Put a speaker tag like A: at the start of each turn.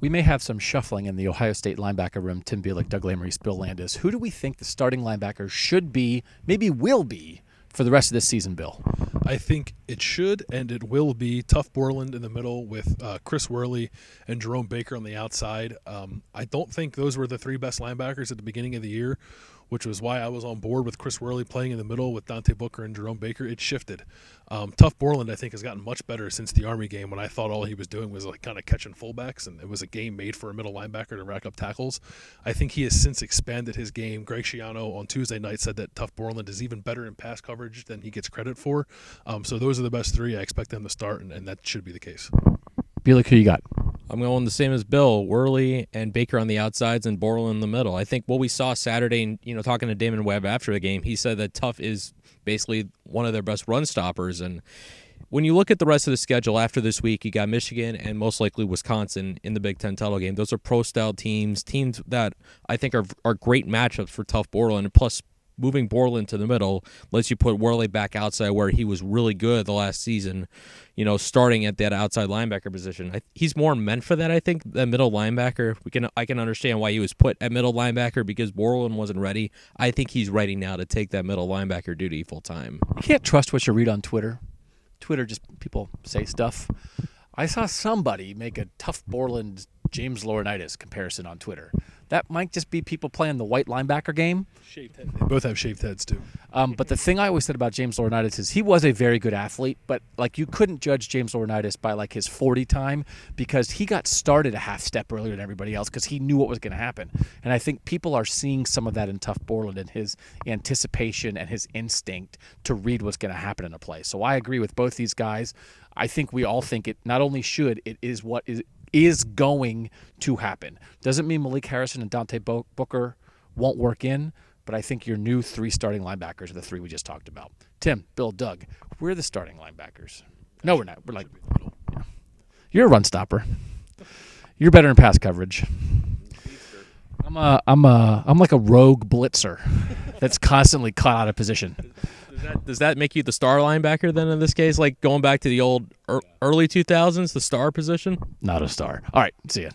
A: We may have some shuffling in the Ohio State linebacker room. Tim Bielek, Doug Lamreese, Bill Landis. Who do we think the starting linebacker should be, maybe will be, for the rest of this season, Bill?
B: I think it should and it will be Tough Borland in the middle with Chris Worley and Jerome Baker on the outside. I don't think those were the three best linebackers at the beginning of the year, which was why I was on board with Chris Worley playing in the middle with Dante Booker and Jerome Baker. It shifted. Tough Borland, I think, has gotten much better since the Army game when I thought all he was doing was like kind of catching fullbacks, and it was a game made for a middle linebacker to rack up tackles. I think he has since expanded his game. Greg Schiano on Tuesday night said that Tough Borland is even better in pass coverage than he gets credit for. So those are the best three. I expect them to start, and that should be the case.
A: Bielek, who you got?
C: I'm going the same as Bill. Worley and Baker on the outsides and Borland in the middle. I think what we saw Saturday, talking to Damon Webb after the game, he said that Tough is basically one of their best run stoppers. And when you look at the rest of the schedule after this week, you got Michigan and most likely Wisconsin in the Big Ten title game. Those are pro-style teams that I think are great matchups for Tough Borland. Plus, moving Borland to the middle lets you put Worley back outside where he was really good the last season, starting at that outside linebacker position. He's more meant for that, I think, than middle linebacker. I can understand why he was put at middle linebacker because Borland wasn't ready. I think he's ready now to take that middle linebacker duty full time.
A: You can't trust what you read on Twitter. Twitter, just people say stuff. I saw somebody make a Tough Borland James Laurinaitis comparison on Twitter. That might just be people playing the white linebacker game.
B: Shaved head. They both have shaved heads, too.
A: But the thing I always said about James Laurinaitis is he was a very good athlete, but you couldn't judge James Laurinaitis by his 40 time because he got started a half step earlier than everybody else because he knew what was going to happen. And I think people are seeing some of that in Tough Borland and his anticipation and his instinct to read what's going to happen in a play. So I agree with both these guys. I think we all think it not only should, it is what is going to happen. Doesn't mean Malik Harrison and Dante Booker won't work in, but I think your new three starting linebackers are the three we just talked about. Tim, Bill, Doug, we're the starting linebackers. No, we're not. We're yeah. You're a run stopper. You're better in pass coverage. I'm like a rogue blitzer that's constantly caught out of position.
C: Does that make you the star linebacker then in this case? Like going back to the old early 2000s, the star position?
A: Not a star. All right, see ya.